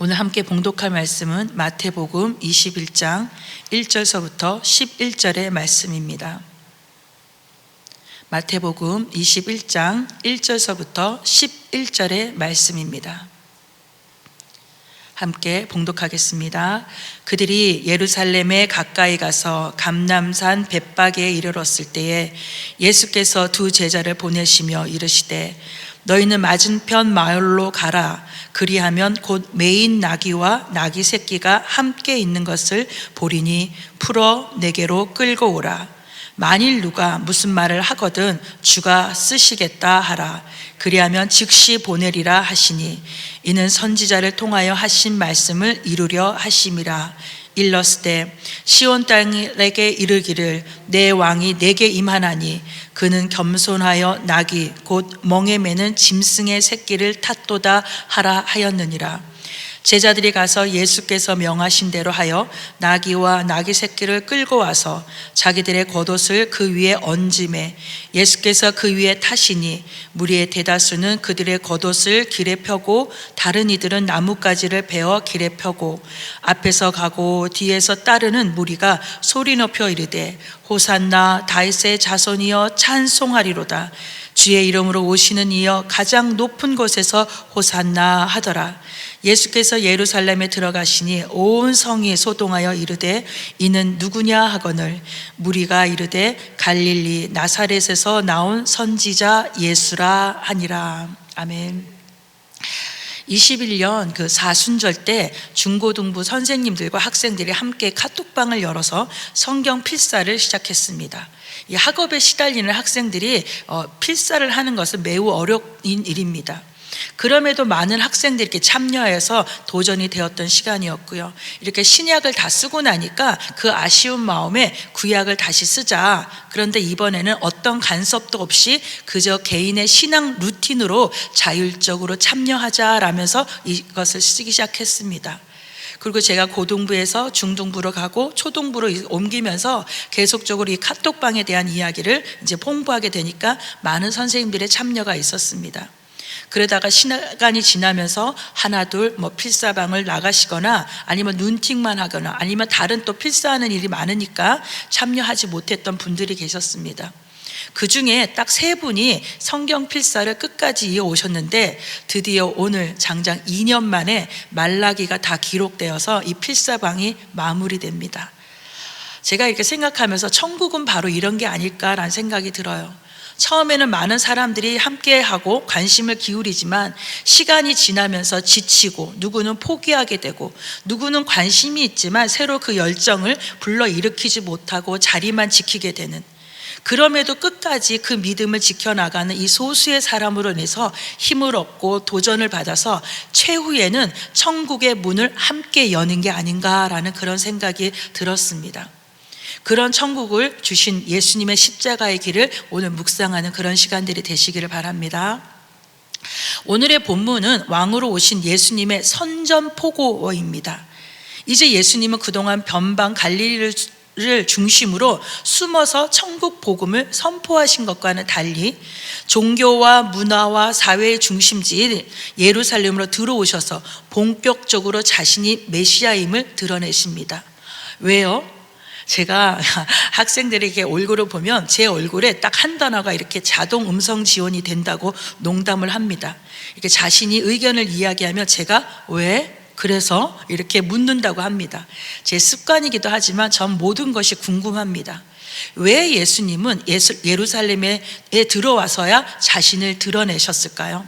오늘 함께 봉독할 말씀은 마태복음 21장 1절서부터 11절의 말씀입니다. 마태복음 21장 1절서부터 11절의 말씀입니다. 함께 봉독하겠습니다. 그들이 예루살렘에 가까이 가서 감람산 벳박에 이르렀을 때에 예수께서 두 제자를 보내시며 이르시되 너희는 맞은편 마을로 가라. 그리하면 곧 매인 나귀와 나귀 새끼가 함께 있는 것을 보리니 풀어 내게로 끌고 오라. 만일 누가 무슨 말을 하거든 주가 쓰시겠다 하라. 그리하면 즉시 보내리라 하시니 이는 선지자를 통하여 하신 말씀을 이루려 하심이라. 일렀으되 시온 딸에게 이르기를 내 왕이 내게 임하나니 그는 겸손하여 나귀 곧 멍에 매는 짐승의 새끼를 탔도다 하라 하였느니라. 제자들이 가서 예수께서 명하신 대로 하여 나귀와 나귀 새끼를 끌고 와서 자기들의 겉옷을 그 위에 얹음에 예수께서 그 위에 타시니 무리의 대다수는 그들의 겉옷을 길에 펴고 다른 이들은 나뭇가지를 베어 길에 펴고 앞에서 가고 뒤에서 따르는 무리가 소리 높여 이르되 호산나 다윗의 자손이여 찬송하리로다. 주의 이름으로 오시는 이여 가장 높은 곳에서 호산나 하더라. 예수께서 예루살렘에 들어가시니 온 성이 소동하여 이르되 이는 누구냐 하거늘 무리가 이르되 갈릴리 나사렛에서 나온 선지자 예수라 하니라. 아멘. 21년 그 사순절 때 중고등부 선생님들과 학생들이 함께 카톡방을 열어서 성경 필사를 시작했습니다. 이 학업에 시달리는 학생들이 필사를 하는 것은 매우 어려운 일입니다. 그럼에도 많은 학생들이 이렇게 참여해서 도전이 되었던 시간이었고요. 이렇게 신약을 다 쓰고 나니까 그 아쉬운 마음에 구약을 다시 쓰자. 그런데 이번에는 어떤 간섭도 없이 그저 개인의 신앙 루틴으로 자율적으로 참여하자라면서 이것을 쓰기 시작했습니다. 그리고 제가 고등부에서 중등부로 가고 초등부로 옮기면서 계속적으로 이 카톡방에 대한 이야기를 이제 홍보하게 되니까 많은 선생님들의 참여가 있었습니다. 그러다가 시간이 지나면서 하나둘 필사방을 나가시거나 아니면 눈팅만 하거나 아니면 다른 또 필사하는 일이 많으니까 참여하지 못했던 분들이 계셨습니다. 그 중에 딱 3분이 성경 필사를 끝까지 이어오셨는데 드디어 오늘 장장 2년 만에 말라기가 다 기록되어서 이 필사방이 마무리됩니다. 제가 이렇게 생각하면서 천국은 바로 이런 게 아닐까라는 생각이 들어요. 처음에는 많은 사람들이 함께하고 관심을 기울이지만 시간이 지나면서 지치고 누구는 포기하게 되고 누구는 관심이 있지만 새로 그 열정을 불러일으키지 못하고 자리만 지키게 되는, 그럼에도 끝까지 그 믿음을 지켜나가는 이 소수의 사람으로 인해서 힘을 얻고 도전을 받아서 최후에는 천국의 문을 함께 여는 게 아닌가라는 그런 생각이 들었습니다. 그런 천국을 주신 예수님의 십자가의 길을 오늘 묵상하는 그런 시간들이 되시기를 바랍니다. 오늘의 본문은 왕으로 오신 예수님의 선전포고입니다. 이제 예수님은 그동안 변방 갈릴리를 중심으로 숨어서 천국 복음을 선포하신 것과는 달리 종교와 문화와 사회의 중심지인 예루살렘으로 들어오셔서 본격적으로 자신이 메시아임을 드러내십니다. 왜요? 제가 학생들에게 얼굴을 보면 제 얼굴에 딱 한 단어가 이렇게 자동 음성 지원이 된다고 농담을 합니다. 이렇게 자신이 의견을 이야기하면 제가 왜? 그래서 이렇게 묻는다고 합니다. 제 습관이기도 하지만 전 모든 것이 궁금합니다. 왜 예수님은 예루살렘에 들어와서야 자신을 드러내셨을까요?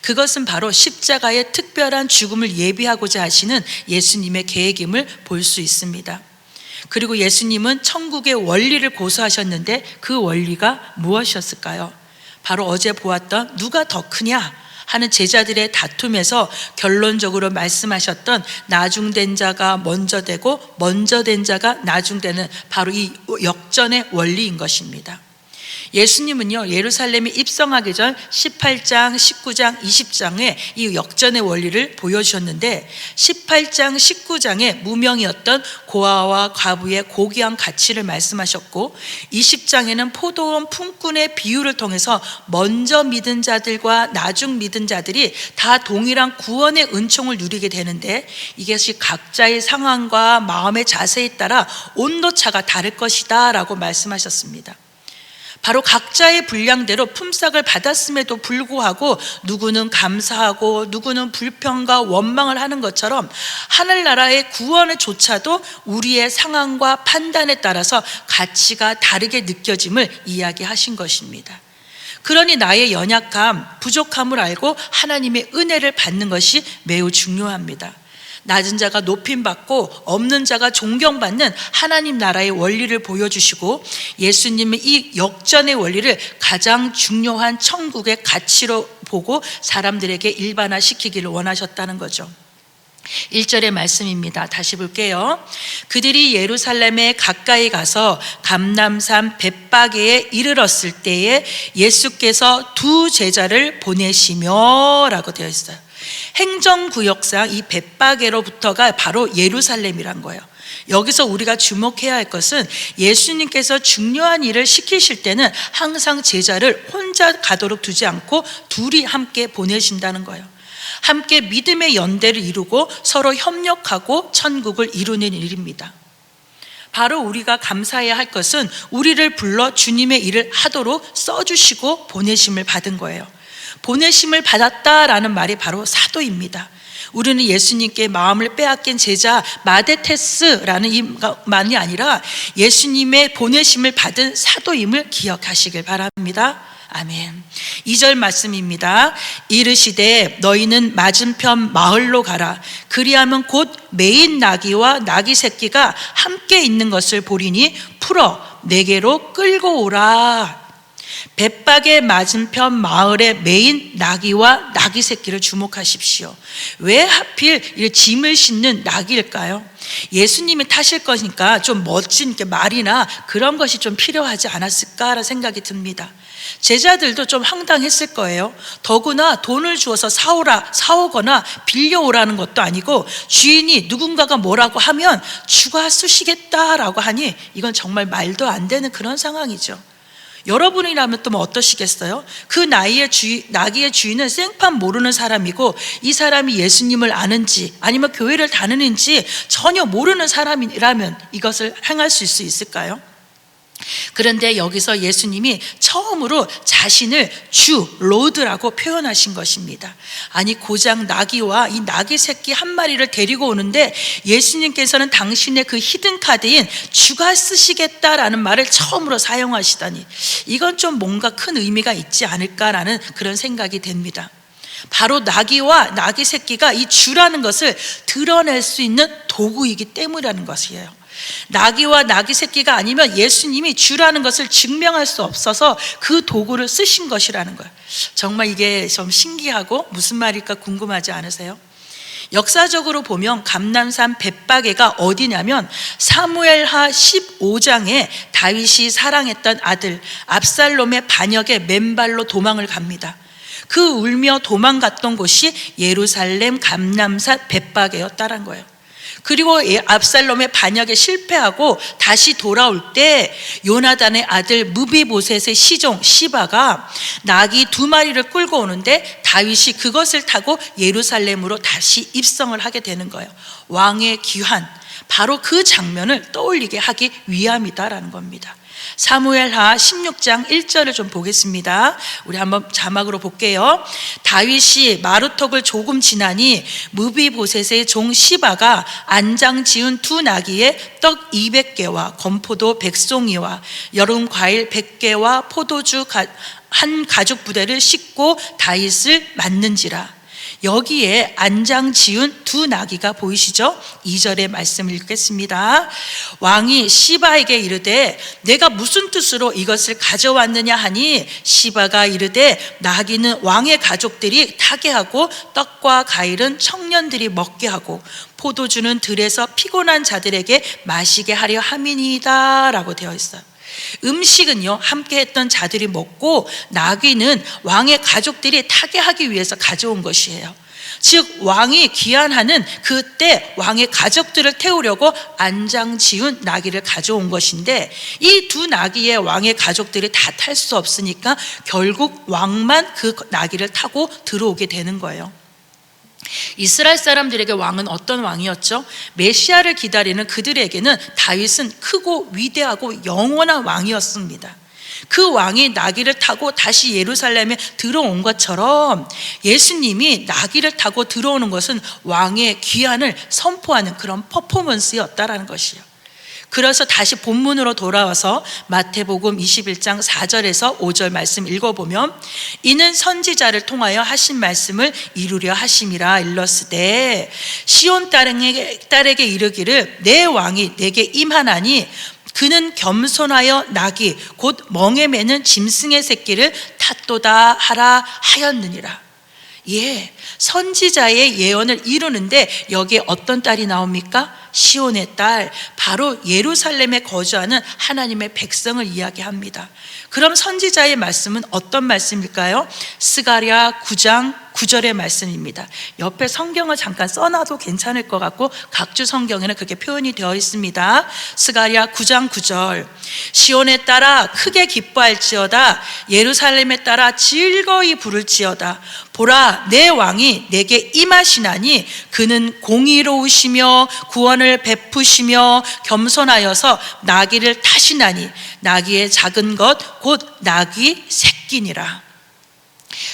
그것은 바로 십자가의 특별한 죽음을 예비하고자 하시는 예수님의 계획임을 볼 수 있습니다. 그리고 예수님은 천국의 원리를 고수하셨는데 그 원리가 무엇이었을까요? 바로 어제 보았던 누가 더 크냐 하는 제자들의 다툼에서 결론적으로 말씀하셨던 나중된 자가 먼저 되고 먼저 된 자가 나중되는 바로 이 역전의 원리인 것입니다. 예수님은요, 예루살렘에 입성하기 전 18장, 19장, 20장에 이 역전의 원리를 보여주셨는데 18장, 19장에 무명이었던 고아와 과부의 고귀한 가치를 말씀하셨고 20장에는 포도원 품꾼의 비유를 통해서 먼저 믿은 자들과 나중 믿은 자들이 다 동일한 구원의 은총을 누리게 되는데 이것이 각자의 상황과 마음의 자세에 따라 온도차가 다를 것이다 라고 말씀하셨습니다. 바로 각자의 분량대로 품삯을 받았음에도 불구하고 누구는 감사하고 누구는 불평과 원망을 하는 것처럼 하늘나라의 구원조차도 우리의 상황과 판단에 따라서 가치가 다르게 느껴짐을 이야기하신 것입니다. 그러니 나의 연약함, 부족함을 알고 하나님의 은혜를 받는 것이 매우 중요합니다. 낮은 자가 높임받고 없는 자가 존경받는 하나님 나라의 원리를 보여주시고 예수님은 이 역전의 원리를 가장 중요한 천국의 가치로 보고 사람들에게 일반화시키기를 원하셨다는 거죠. 1절의 말씀입니다. 다시 볼게요. 그들이 예루살렘에 가까이 가서 감람산 벳바게에 이르렀을 때에 예수께서 두 제자를 보내시며 라고 되어 있어요. 행정구역상 이 벳바게로부터가 바로 예루살렘이란 거예요. 여기서 우리가 주목해야 할 것은 예수님께서 중요한 일을 시키실 때는 항상 제자를 혼자 가도록 두지 않고 둘이 함께 보내신다는 거예요. 함께 믿음의 연대를 이루고 서로 협력하고 천국을 이루는 일입니다. 바로 우리가 감사해야 할 것은 우리를 불러 주님의 일을 하도록 써주시고 보내심을 받은 거예요. 보내심을 받았다라는 말이 바로 사도입니다. 우리는 예수님께 마음을 빼앗긴 제자 마데테스라는 이만이 아니라 예수님의 보내심을 받은 사도임을 기억하시길 바랍니다. 아멘. 2절 말씀입니다. 이르시되 너희는 맞은편 마을로 가라. 그리하면 곧 매인 나귀와 나귀 새끼가 함께 있는 것을 보리니 풀어 내게로 끌고 오라. 벳바게 맞은편 마을의 메인 나귀와 나귀 새끼를 주목하십시오. 왜 하필 이 짐을 싣는 나귀일까요? 예수님이 타실 거니까 좀 멋진 말이나 그런 것이 좀 필요하지 않았을까라는 생각이 듭니다. 제자들도 좀 황당했을 거예요. 더구나 돈을 주어서 사오거나 빌려오라는 것도 아니고 주인이 누군가가 뭐라고 하면 주가 쓰시겠다라고 하니 이건 정말 말도 안 되는 그런 상황이죠. 여러분이라면 또 어떠시겠어요? 그 나귀의 주인은 생판 모르는 사람이고 이 사람이 예수님을 아는지 아니면 교회를 다니는지 전혀 모르는 사람이라면 이것을 행할 수 있을까요? 그런데 여기서 예수님이 처음으로 자신을 주, 로드라고 표현하신 것입니다. 아니 고작 나귀와 이 나귀 새끼 한 마리를 데리고 오는데 예수님께서는 당신의 그 히든 카드인 주가 쓰시겠다라는 말을 처음으로 사용하시다니 이건 좀 뭔가 큰 의미가 있지 않을까라는 그런 생각이 됩니다. 바로 나귀와 나귀 새끼가 이 주라는 것을 드러낼 수 있는 도구이기 때문이라는 것이에요. 나귀와 나귀 새끼가 아니면 예수님이 주라는 것을 증명할 수 없어서 그 도구를 쓰신 것이라는 거예요. 정말 이게 좀 신기하고 무슨 말일까 궁금하지 않으세요? 역사적으로 보면 감람산 벳바게가 어디냐면 사무엘하 15장에 다윗이 사랑했던 아들 압살롬의 반역에 맨발로 도망을 갑니다. 그 울며 도망갔던 곳이 예루살렘 감람산 벳바게였다는 거예요. 그리고 압살롬의 반역에 실패하고 다시 돌아올 때 요나단의 아들 무비보셋의 시종 시바가 나귀 2마리를 끌고 오는데 다윗이 그것을 타고 예루살렘으로 다시 입성을 하게 되는 거예요. 왕의 귀환, 바로 그 장면을 떠올리게 하기 위함이다라는 겁니다. 사무엘하 16장 1절을 좀 보겠습니다. 우리 한번 자막으로 볼게요. 다윗이 마루턱을 조금 지나니 무비보셋의 종 시바가 안장 지은 2 나귀에 떡 200개와 건포도 100송이와 여름 과일 100개와 포도주 한 가죽 부대를 싣고 다윗을 맞는지라. 여기에 안장 지은 2 나귀가 보이시죠? 2절의 말씀을 읽겠습니다. 왕이 시바에게 이르되 내가 무슨 뜻으로 이것을 가져왔느냐 하니 시바가 이르되 나귀는 왕의 가족들이 타게 하고 떡과 과일은 청년들이 먹게 하고 포도주는 들에서 피곤한 자들에게 마시게 하려 함이니이다 라고 되어 있어요. 음식은요, 함께 했던 자들이 먹고 나귀는 왕의 가족들이 타게 하기 위해서 가져온 것이에요. 즉 왕이 귀환하는 그때 왕의 가족들을 태우려고 안장 지운 나귀를 가져온 것인데, 이 두 나귀의 왕의 가족들이 다 탈 수 없으니까 결국 왕만 그 나귀를 타고 들어오게 되는 거예요. 이스라엘 사람들에게 왕은 어떤 왕이었죠? 메시아를 기다리는 그들에게는 다윗은 크고 위대하고 영원한 왕이었습니다. 그 왕이 나귀를 타고 다시 예루살렘에 들어온 것처럼 예수님이 나귀를 타고 들어오는 것은 왕의 귀환을 선포하는 그런 퍼포먼스였다라는 것이요. 그래서 다시 본문으로 돌아와서 마태복음 21장 4절에서 5절 말씀 읽어보면, 이는 선지자를 통하여 하신 말씀을 이루려 하심이라. 일렀으되 시온 딸에게 이르기를 내 왕이 내게 임하나니 그는 겸손하여 나귀 곧 멍에 매는 짐승의 새끼를 탔도다 하라 하였느니라. 예, 선지자의 예언을 이루는데 여기에 어떤 딸이 나옵니까? 시온의 딸, 바로 예루살렘에 거주하는 하나님의 백성을 이야기합니다. 그럼 선지자의 말씀은 어떤 말씀일까요? 스가랴 9장 9절의 말씀입니다. 옆에 성경을 잠깐 써놔도 괜찮을 것 같고 각주 성경에는 그렇게 표현이 되어 있습니다. 스가랴 9장 9절, 시온에 따라 크게 기뻐할지어다, 예루살렘에 따라 즐거이 부를지어다. 보라, 내 왕이 내게 임하시나니 그는 공의로우시며 구원을 베푸시며 겸손하여서 나귀를 타시나니 나귀의 작은 것 곧 나귀 새끼니라.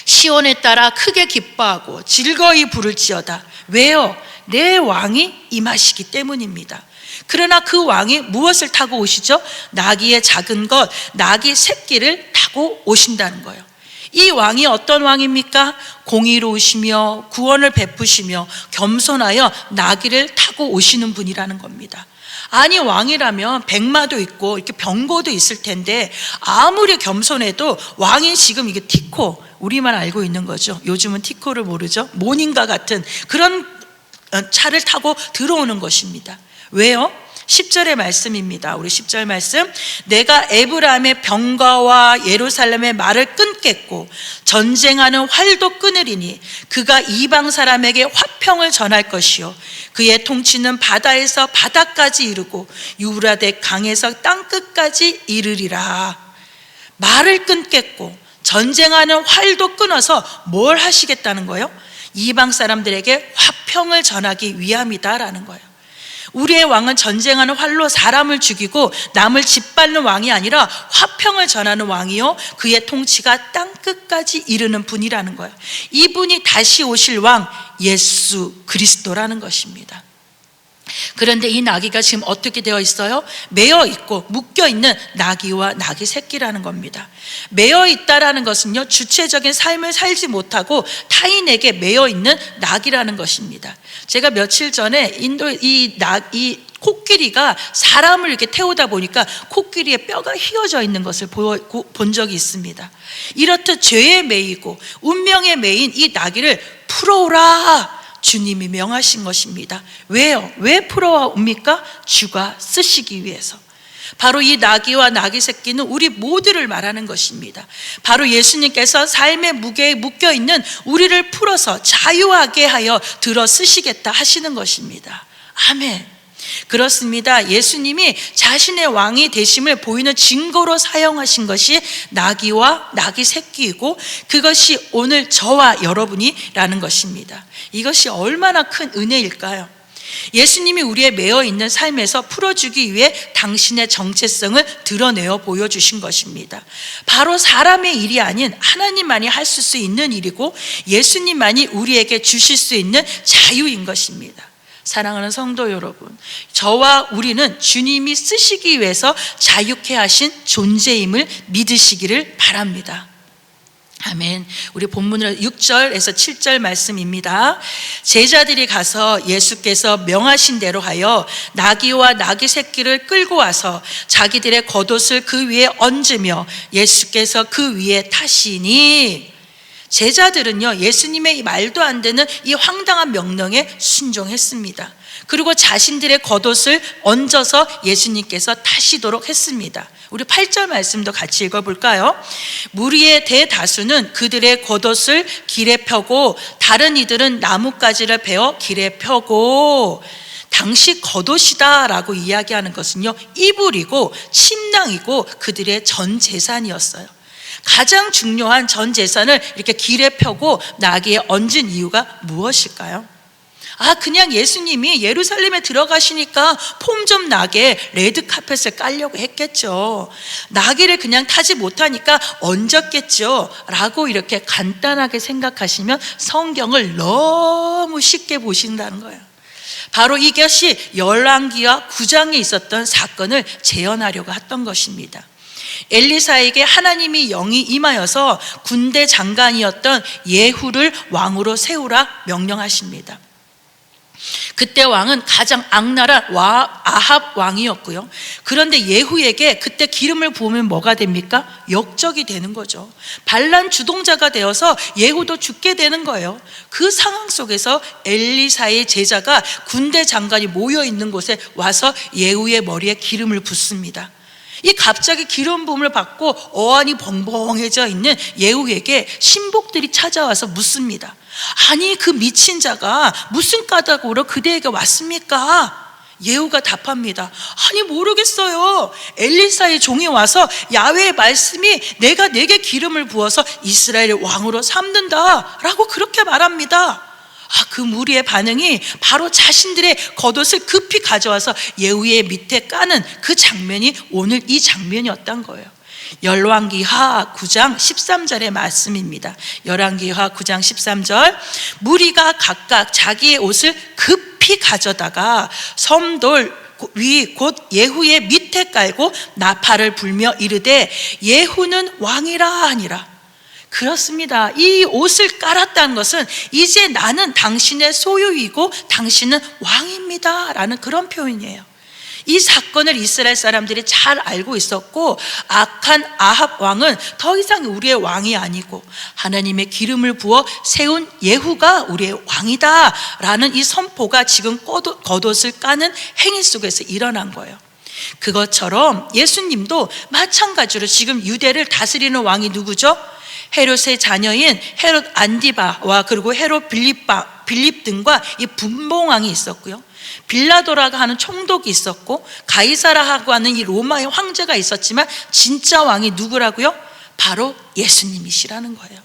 시온에 따라 크게 기뻐하고 즐거이 부를지어다. 왜요? 내 왕이 임하시기 때문입니다. 그러나 그 왕이 무엇을 타고 오시죠? 나귀의 작은 것, 나귀 새끼를 타고 오신다는 거예요. 이 왕이 어떤 왕입니까? 공의로우시며 구원을 베푸시며 겸손하여 나귀를 타고 오시는 분이라는 겁니다. 아니, 왕이라면 백마도 있고 이렇게 병거도 있을 텐데 아무리 겸손해도 왕이 지금 이게 티코, 우리만 알고 있는 거죠. 요즘은 티코를 모르죠. 모닝과 같은 그런 차를 타고 들어오는 것입니다. 왜요? 10절의 말씀입니다. 우리 10절 말씀, 내가 에브라임의 병거와 예루살렘의 말을 끊겠고 전쟁하는 활도 끊으리니 그가 이방 사람에게 화평을 전할 것이요 그의 통치는 바다에서 바다까지 이르고 유브라데 강에서 땅끝까지 이르리라. 말을 끊겠고 전쟁하는 활도 끊어서 뭘 하시겠다는 거예요? 이방 사람들에게 화평을 전하기 위함이다라는 거예요. 우리의 왕은 전쟁하는 활로 사람을 죽이고 남을 짓밟는 왕이 아니라 화평을 전하는 왕이요 그의 통치가 땅끝까지 이르는 분이라는 거예요. 이분이 다시 오실 왕 예수 그리스도라는 것입니다. 그런데 이 나귀가 지금 어떻게 되어 있어요? 매어 있고 묶여 있는 나귀와 나귀 새끼라는 겁니다. 매어 있다라는 것은요, 주체적인 삶을 살지 못하고 타인에게 매어 있는 나귀라는 것입니다. 제가 며칠 전에 인도 이 코끼리가 사람을 이렇게 태우다 보니까 코끼리의 뼈가 휘어져 있는 것을 본 적이 있습니다. 이렇듯 죄에 매이고 운명에 매인 이 나귀를 풀어오라 주님이 명하신 것입니다. 왜요? 왜 풀어옵니까? 주가 쓰시기 위해서. 바로 이 나귀와 나귀 새끼는 우리 모두를 말하는 것입니다. 바로 예수님께서 삶의 무게에 묶여있는 우리를 풀어서 자유하게 하여 들어 쓰시겠다 하시는 것입니다. 아멘. 그렇습니다. 예수님이 자신의 왕이 되심을 보이는 증거로 사용하신 것이 나귀와 나귀 새끼이고 그것이 오늘 저와 여러분이라는 것입니다. 이것이 얼마나 큰 은혜일까요? 예수님이 우리의 매어 있는 삶에서 풀어주기 위해 당신의 정체성을 드러내어 보여주신 것입니다. 바로 사람의 일이 아닌 하나님만이 하실 수 있는 일이고 예수님만이 우리에게 주실 수 있는 자유인 것입니다. 사랑하는 성도 여러분, 저와 우리는 주님이 쓰시기 위해서 자유케 하신 존재임을 믿으시기를 바랍니다. 아멘. 우리 본문은 6절에서 7절 말씀입니다. 제자들이 가서 예수께서 명하신 대로 하여 나귀와 나귀 새끼를 끌고 와서 자기들의 겉옷을 그 위에 얹으며 예수께서 그 위에 타시니, 제자들은요, 예수님의 이 말도 안 되는 이 황당한 명령에 순종했습니다. 그리고 자신들의 겉옷을 얹어서 예수님께서 타시도록 했습니다. 우리 8절 말씀도 같이 읽어볼까요? 무리의 대다수는 그들의 겉옷을 길에 펴고 다른 이들은 나뭇가지를 베어 길에 펴고, 당시 겉옷이다 라고 이야기하는 것은요, 이불이고 침낭이고 그들의 전 재산이었어요. 가장 중요한 전 재산을 이렇게 길에 펴고 나귀에 얹은 이유가 무엇일까요? 그냥 예수님이 예루살렘에 들어가시니까 폼 좀 나게 레드카펫을 깔려고 했겠죠. 나귀를 그냥 타지 못하니까 얹었겠죠 라고 이렇게 간단하게 생각하시면 성경을 너무 쉽게 보신다는 거예요. 바로 이것이 열왕기하 9장에 있었던 사건을 재현하려고 했던 것입니다. 엘리사에게 하나님이 영이 임하여서 군대 장관이었던 예후를 왕으로 세우라 명령하십니다. 그때 왕은 가장 악랄한 아합 왕이었고요. 그런데 예후에게 그때 기름을 부으면 뭐가 됩니까? 역적이 되는 거죠. 반란 주동자가 되어서 예후도 죽게 되는 거예요. 그 상황 속에서 엘리사의 제자가 군대 장관이 모여 있는 곳에 와서 예후의 머리에 기름을 붓습니다. 이 갑자기 기름 부음을 받고 어안이 벙벙해져 있는 예후에게 신복들이 찾아와서 묻습니다. 아니, 그 미친 자가 무슨 까닭으로 그대에게 왔습니까? 예후가 답합니다. 아니, 모르겠어요. 엘리사의 종이 와서 야훼의 말씀이 내가 내게 기름을 부어서 이스라엘의 왕으로 삼는다 라고 그렇게 말합니다. 그 무리의 반응이 바로 자신들의 겉옷을 급히 가져와서 예후의 밑에 까는 그 장면이 오늘 이 장면이었던 거예요. 열왕기하 9장 13절의 말씀입니다. 열왕기하 9장 13절, 무리가 각각 자기의 옷을 급히 가져다가 섬돌 위 곧 예후의 밑에 깔고 나팔을 불며 이르되 예후는 왕이라 하니라. 그렇습니다. 이 옷을 깔았다는 것은 이제 나는 당신의 소유이고 당신은 왕입니다 라는 그런 표현이에요. 이 사건을 이스라엘 사람들이 잘 알고 있었고, 악한 아합 왕은 더 이상 우리의 왕이 아니고 하나님의 기름을 부어 세운 예후가 우리의 왕이다 라는 이 선포가 지금 겉옷을 까는 행위 속에서 일어난 거예요. 그것처럼 예수님도 마찬가지로 지금 유대를 다스리는 왕이 누구죠? 헤롯의 자녀인 헤롯 안디바와 그리고 헤롯 빌립 등과 이 분봉왕이 있었고요. 빌라도라고 하는 총독이 있었고, 가이사라하고 하는 이 로마의 황제가 있었지만 진짜 왕이 누구라고요? 바로 예수님이시라는 거예요.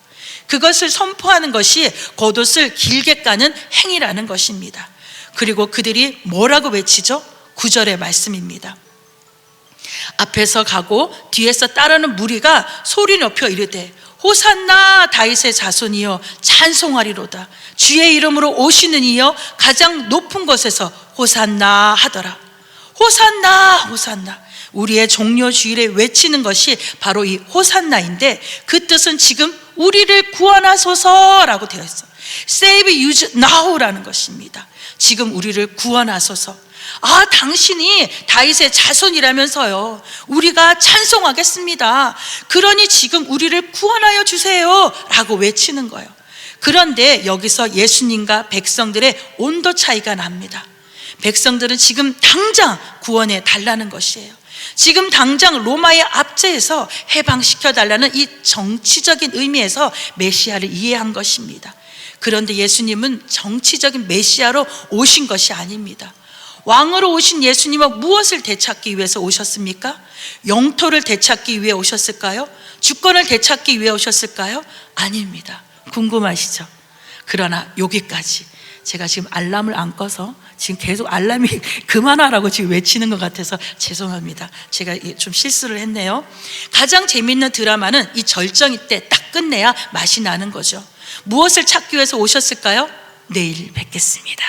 그것을 선포하는 것이 겉옷을 길게 까는 행위라는 것입니다. 그리고 그들이 뭐라고 외치죠? 9절의 말씀입니다. 앞에서 가고 뒤에서 따르는 무리가 소리 높여 이르되 호산나 다윗의 자손이여 찬송하리로다. 주의 이름으로 오시는 이여 가장 높은 곳에서 호산나 하더라. 호산나 호산나. 우리의 종려 주일에 외치는 것이 바로 이 호산나인데, 그 뜻은 지금 우리를 구원하소서라고 되어 있어요. Save you now라는 것입니다. 지금 우리를 구원하소서. 당신이 다윗의 자손이라면서요, 우리가 찬송하겠습니다. 그러니 지금 우리를 구원하여 주세요 라고 외치는 거예요. 그런데 여기서 예수님과 백성들의 온도 차이가 납니다. 백성들은 지금 당장 구원해 달라는 것이에요. 지금 당장 로마의 압제에서 해방시켜 달라는 이 정치적인 의미에서 메시아를 이해한 것입니다. 그런데 예수님은 정치적인 메시아로 오신 것이 아닙니다. 왕으로 오신 예수님은 무엇을 되찾기 위해서 오셨습니까? 영토를 되찾기 위해 오셨을까요? 주권을 되찾기 위해 오셨을까요? 아닙니다. 궁금하시죠? 그러나 여기까지 제가 지금 알람을 안 꺼서 지금 계속 알람이 그만하라고 지금 외치는 것 같아서 죄송합니다. 제가 좀 실수를 했네요. 가장 재밌는 드라마는 이 절정이 때 딱 끝내야 맛이 나는 거죠. 무엇을 찾기 위해서 오셨을까요? 내일 뵙겠습니다.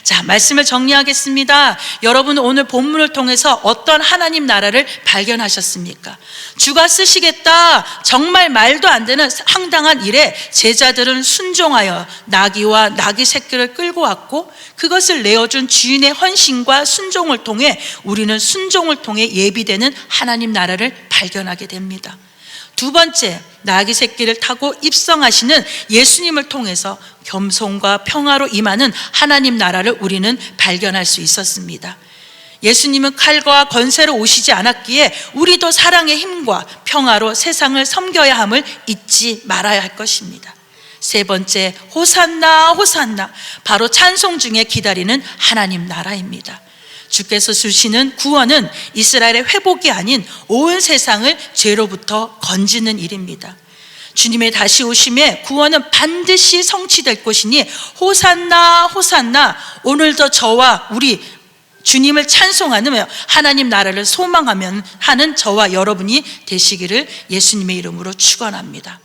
자, 말씀을 정리하겠습니다. 여러분, 오늘 본문을 통해서 어떤 하나님 나라를 발견하셨습니까? 주가 쓰시겠다, 정말 말도 안 되는 황당한 일에 제자들은 순종하여 나귀와 나귀 새끼를 끌고 왔고, 그것을 내어준 주인의 헌신과 순종을 통해 우리는 순종을 통해 예비되는 하나님 나라를 발견하게 됩니다. 두 번째, 나귀 새끼를 타고 입성하시는 예수님을 통해서 겸손과 평화로 임하는 하나님 나라를 우리는 발견할 수 있었습니다. 예수님은 칼과 권세로 오시지 않았기에 우리도 사랑의 힘과 평화로 세상을 섬겨야 함을 잊지 말아야 할 것입니다. 세 번째, 호산나 호산나, 바로 찬송 중에 기다리는 하나님 나라입니다. 주께서 주시는 구원은 이스라엘의 회복이 아닌 온 세상을 죄로부터 건지는 일입니다. 주님의 다시 오심에 구원은 반드시 성취될 것이니 호산나 호산나, 오늘도 저와 우리 주님을 찬송하며 하나님 나라를 소망하면 하는 저와 여러분이 되시기를 예수님의 이름으로 축원합니다.